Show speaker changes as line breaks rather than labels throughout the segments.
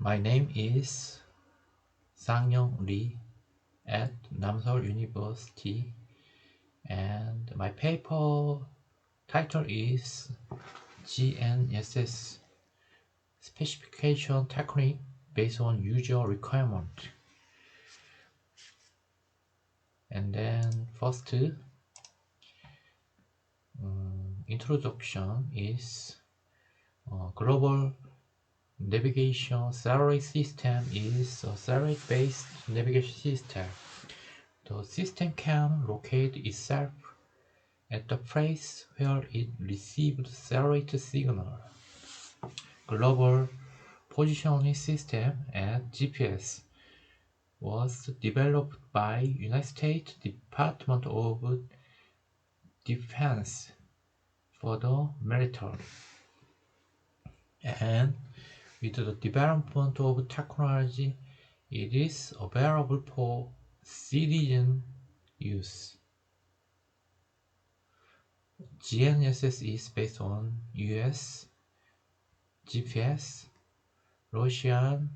My name is Sang-Young Lee at Namseol University, and my paper title is GNSS Specification Technique based on user requirement. And then first introduction is global navigation satellite system is a satellite-based navigation system. The system can locate itself at the place where it received satellite signal. Global positioning system and GPS was developed by United States Department of Defense for the military. And with the development of technology, it is available for citizen use. GNSS is based on US GPS, Russian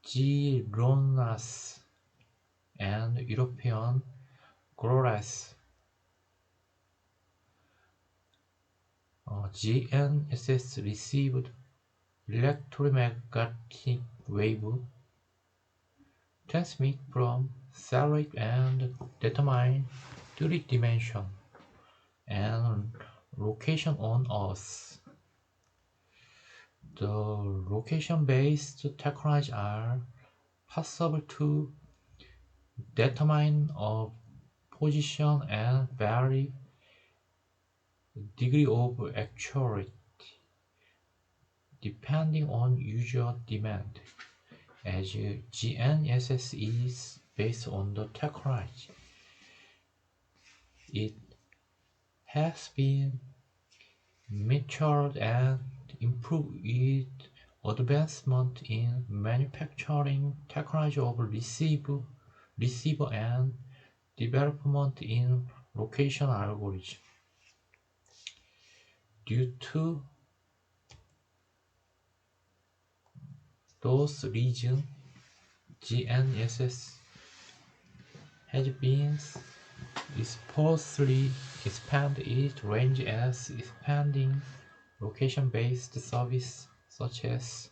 GNSS, and European GNSS. GNSS received electromagnetic wave transmit from satellite and determine three-dimension and location on Earth. The location-based technologies are possible to determine a position and vary degree of accuracy depending on user demand, as GNSS is based on the technology. It has been matured and improved with advancement in manufacturing technology of receiver and development in location algorithm. Due to those reasons, GNSS has been supposedly expanded its range as expanding location-based services such as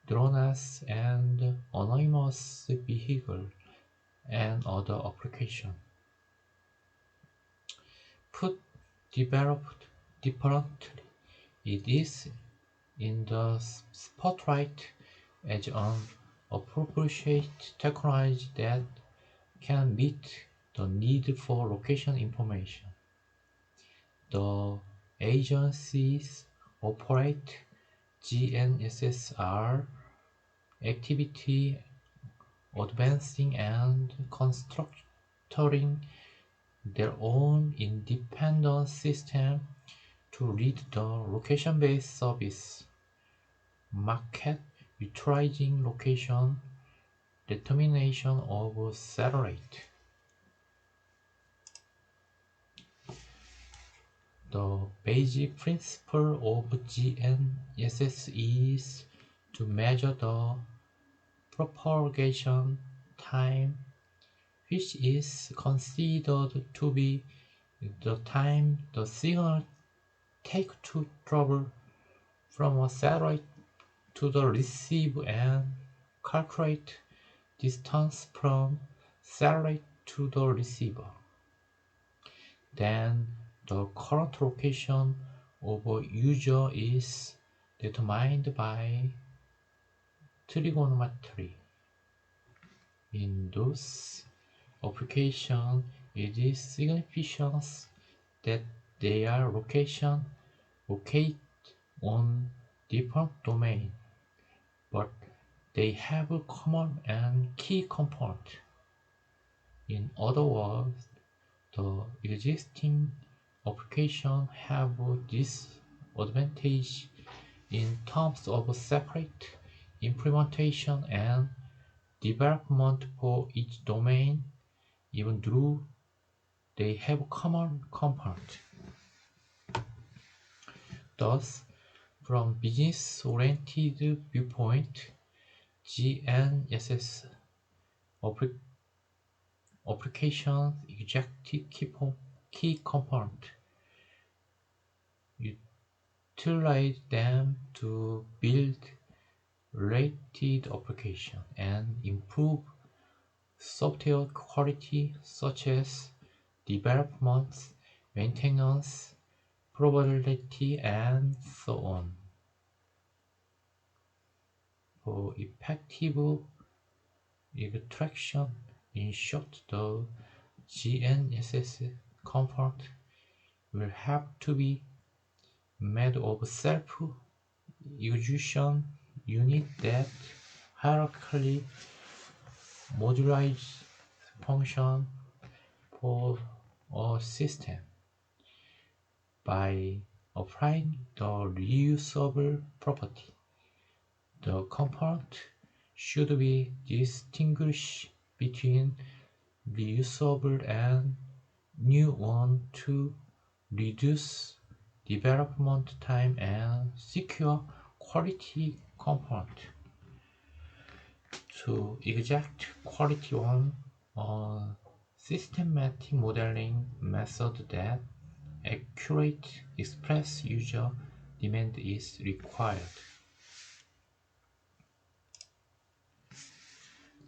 drones and autonomous vehicles and other applications. Put developed differently, it is in the spotlight as an appropriate technology that can meet the need for location information. The agencies operate GNSS activity advancing and constructing their own independent system to lead the location-based service market utilizing location determination of satellite. The basic principle of GNSS is to measure the propagation time, which is considered to be the time the signal takes to travel from a satellite to the receiver, and calculate distance from satellite to the receiver. Then the current location of a user is determined by trigonometry. In those applications, it is significant that their location locate on different domains, but they have a common and key component. In other words, the existing applications have this advantage in terms of separate implementation and development for each domain, even though they have common component. Thus, From business-oriented viewpoint, GNSS applications exact key component utilize them to build related applications and improve software quality such as development, maintenance, probability, and so on. For effective extraction, in short, the GNSS component will have to be made of self-execution unit that hierarchically modularize function for a system. By applying the reusable property, the component should be distinguished between reusable and new one to reduce development time and secure quality component. To exact quality one, a systematic modeling method that accurate express user demand is required.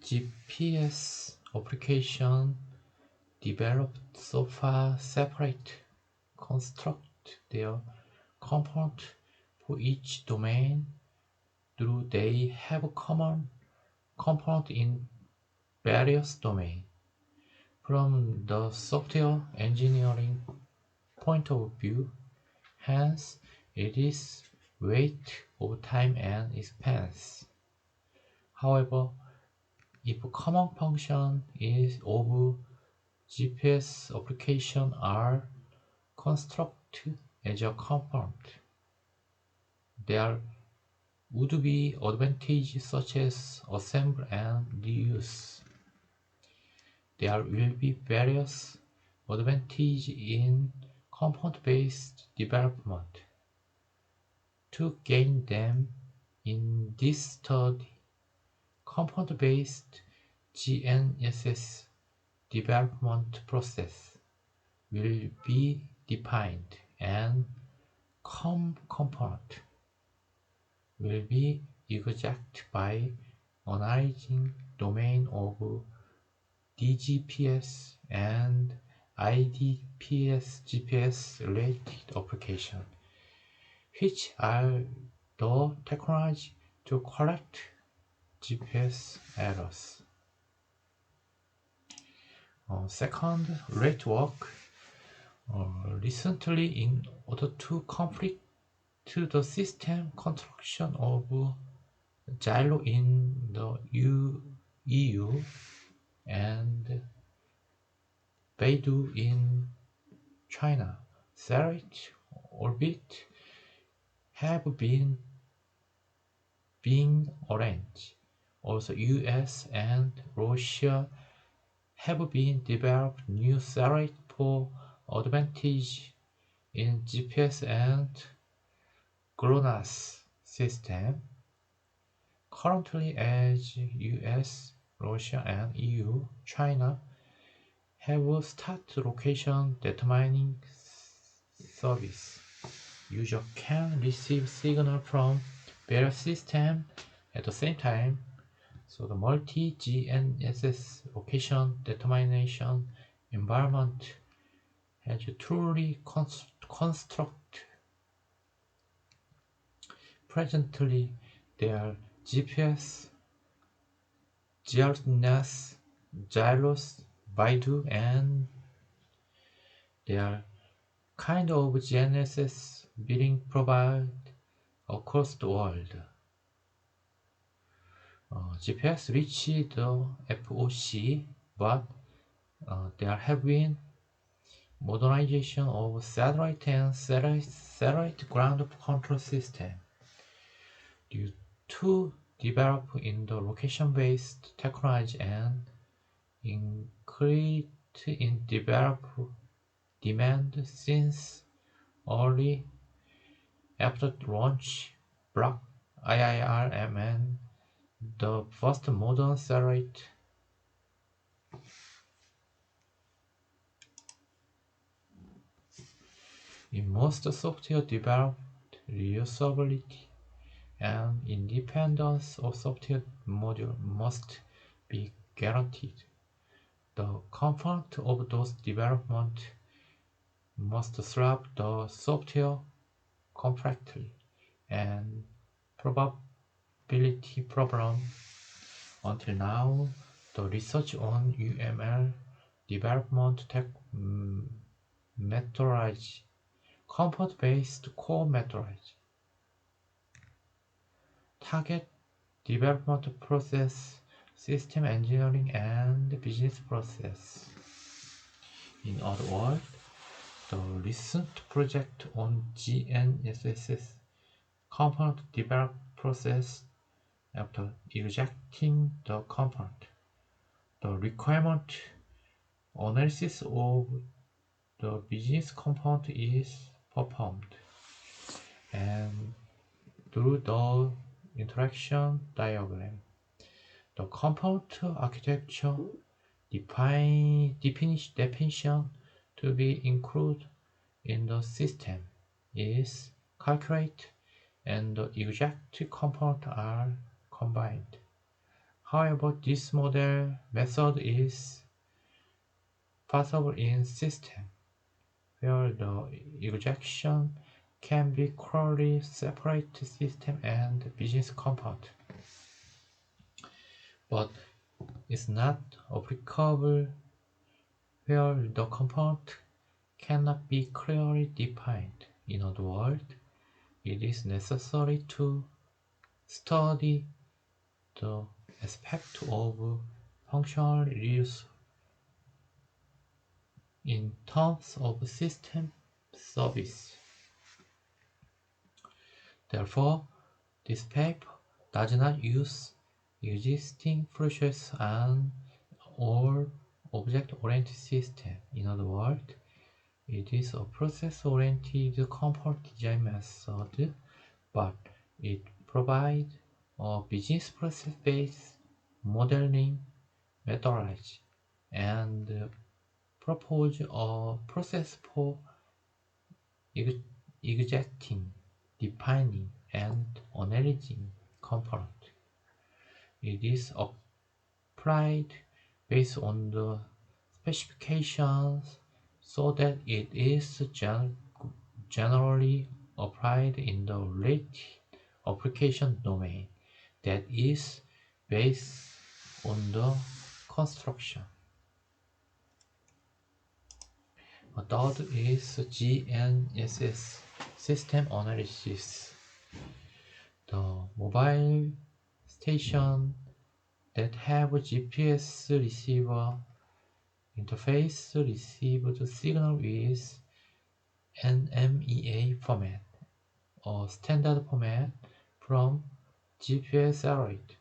GPS application developed so far separate construct their component for each domain, though they have a common component in various domains. From the software engineering point of view, hence it is weight of time and expense. However, if a common function is of GPS application are constructed as a component, there would be advantages such as assembly and reuse. There will be various advantages in component-based development. To gain them in this study, component-based GNSS development process will be defined and component will be exact by analyzing domain of DGPS and IDPS GPS related applications, which are the technology to correct GPS errors. Second, rate work. Recently, in order to complete the system construction of gyro in the EU and Beidou in China, satellite orbit have been being arranged. Also, US and Russia have been developed new satellites for advantage in GPS and GLONASS system. Currently, as US, Russia, and EU, China have started location determining service. User can receive signal from various systems at the same time, so the multi-GNSS location determination environment has truly construct. Presently, there are GPS, GLONASS, gyros, Beidou, and there are kind of GNSS being provided across the world. GPS reached the FoC, but there have been modernization of satellite and satellite ground control system due to develop in the location-based technology and increase in develop demand since early After launch, block IIRMN, the first modern satellite. In most software developed, reusability and independence of software module must be guaranteed. The component of those development must serve the software completely and probability problem. Until now, the research on UML development methodology, component-based core methodology, target development process, system engineering, and business process. In other words, the recent project on GNSS component development process. After ejecting the component, the requirement analysis of the business component is performed, and through the interaction diagram, the component architecture definition to be included in the system is calculated, and the exact components are combined. However, this method is possible in systems where the ejection can be clearly separate system and business component, but it's not applicable where the component cannot be clearly defined. In other words, it is necessary to study the aspect of functional reuse in terms of system service. Therefore, this paper does not use existing process and or object-oriented system. In other words, it is a process-oriented component design method, but it provides a business process-based modeling methodology and propose a process for extracting, defining, and analyzing component. It is applied based on the specifications so that it is generally applied in the related application domain that is based on the construction. A third is GNSS system analysis. The mobile station that have GPS receiver interface receive the signal with NMEA format, a standard format from GPS satellite.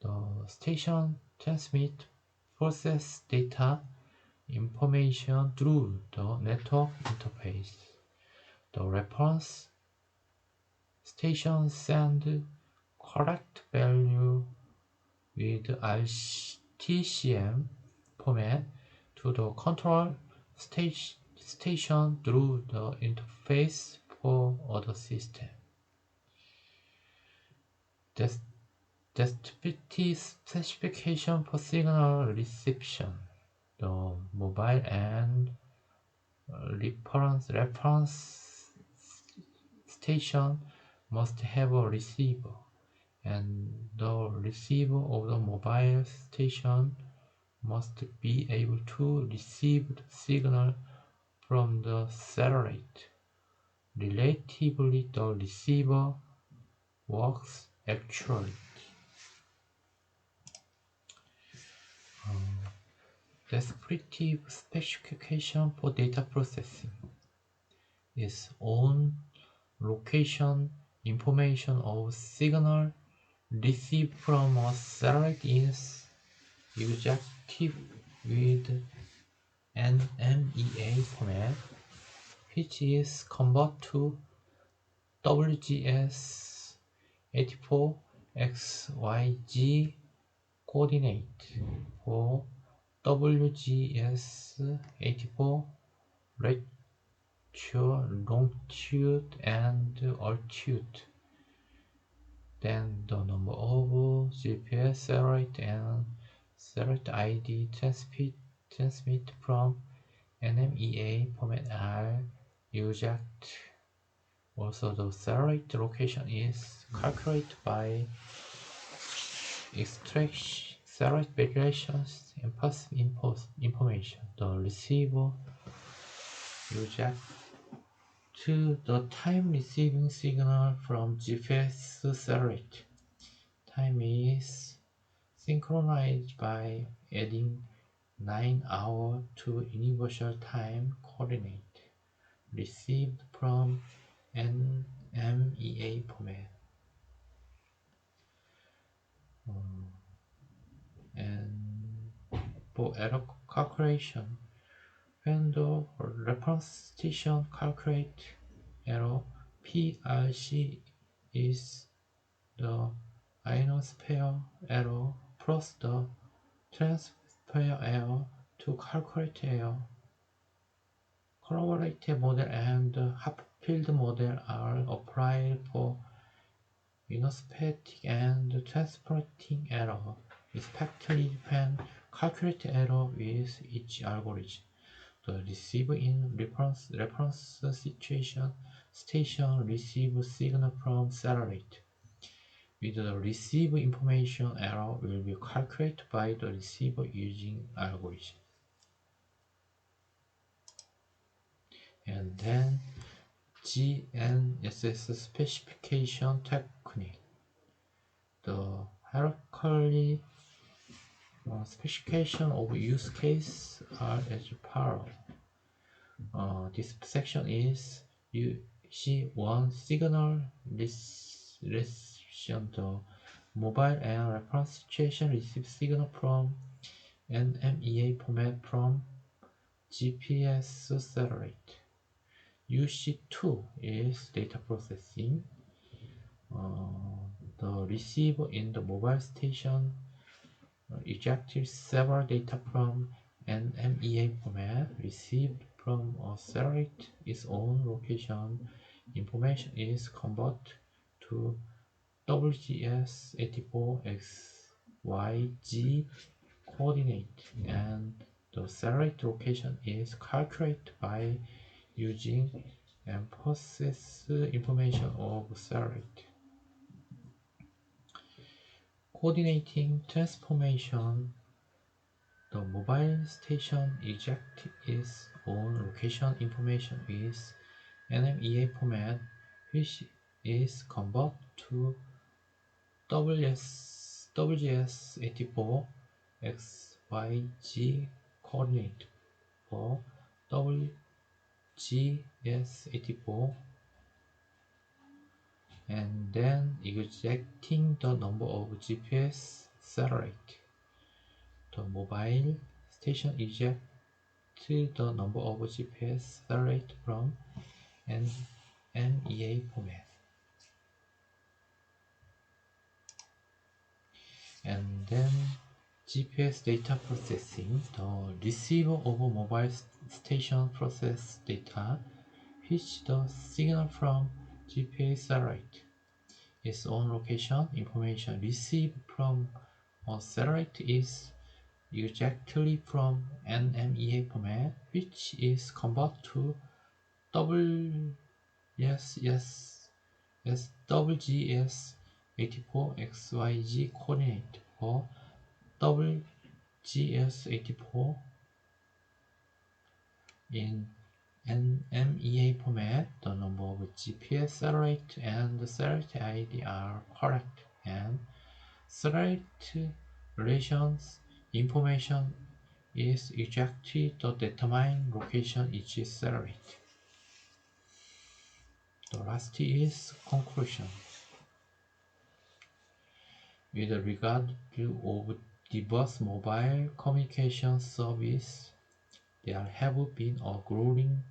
The station transmit process data information through the network interface. The reference station send correct value with RTCM format to the control station through the interface for other system. Descriptive specification for signal reception. The mobile and reference station must have a receiver, and the receiver of the mobile station must be able to receive the signal from the satellite. Relatively, the receiver works actually. Descriptive specification for data processing is on location information of signal received from a satellite is executed with NMEA format, which is converted to WGS 84 XYZ coordinate for WGS 84 lecture longitude and altitude. Then the number of GPS satellite and satellite ID transmit from NMEA format are used. Also, the satellite location is calculated by extract satellite variations and passive information. The receiver used to the time receiving signal from GPS satellite. Time is synchronized by adding 9 hours to universal time coordinate received from NMEA format. And for error calculation, when the reference station calculate error, PRC is the ionosphere error plus the transfer error to calculate error. Corroborated model and half-field model are applied for ionospheric and transporting error, respectively, when calculated error with each algorithm. The receiver in reference situation station receives signal from satellite. With the receive information, error will be calculated by the receiver using algorithm. And then GNSS specification technique. The hierarchical specification of use case are as follows. This section is you see one signal reception. The mobile and reference situation receive signal from NMEA format from GPS satellite. UC2 is data processing. The receiver in the mobile station ejected several data from an NMEA format received from a satellite. Its own location information is converted to WGS 84XYZ coordinate, and the satellite location is calculated by using and process information of satellite. Coordinating transformation. The mobile station ejects its own location information with NMEA format, which is converted to WGS 84 XYZ coordinate for WGS 84, and then ejecting the number of GPS satellite. The mobile station ejects the number of GPS satellite from an NMEA format. And then GPS data processing. The receiver of a mobile station process data which the signal from GPS satellite. Its own location information received from a satellite is ejected from NMEA format, which is converted to WGS 84 XYZ coordinate or WGS 84 in NMEA format. The number of GPS satellite and the satellite ID are correct, and satellite relations information is ejected to determine location each satellite. The last is conclusion. With regard to of diverse mobile communication service, there have been a growing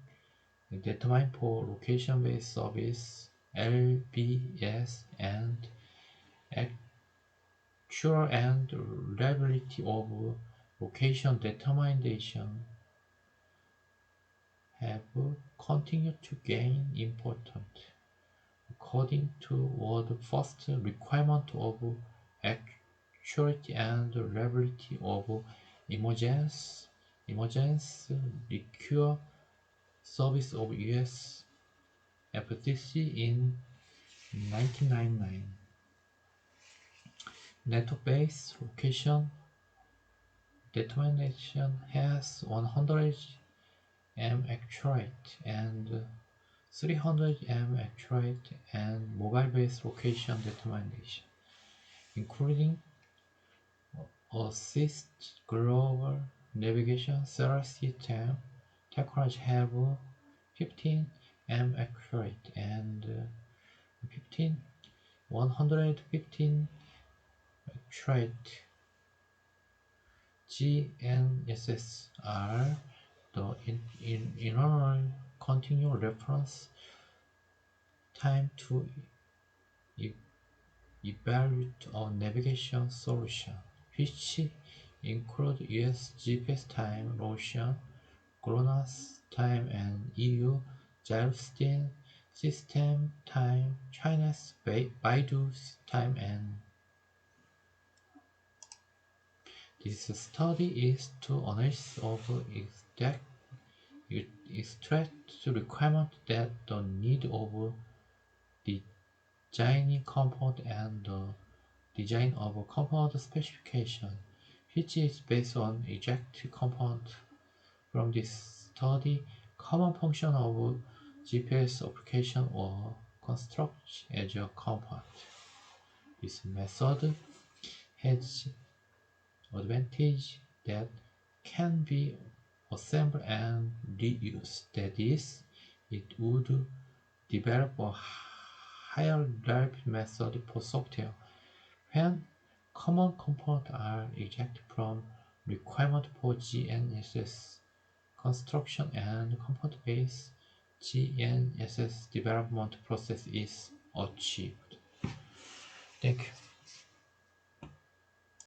demand for location-based service LBS, and actual and reliability of location determination have continued to gain importance. According to the first requirement of accuracy and reliability of emergence require service of US FCC in 1999. Network-based location determination has 100 m accurate and 300 m accurate and mobile-based location determination, including assist global navigation cellular system. Technology have 15 m accurate and 15 115 accurate. GNSS are the internal continuous reference time to evaluate a navigation solution, which include US GPS time, Russian GLONASS time, and EU gyroscope system time, China's Baidu's time, and this study is to analyze of extract requirement that the need of designing component and the design of a component specification, which is based on exact component. From this study, common function of GPS application were constructed as a component. This method has advantage that can be assembled and reused. That is, it would develop a higher reliability method for software when common components are ejected from requirement for GNSS construction and component-based GNSS development process is achieved. Thank you.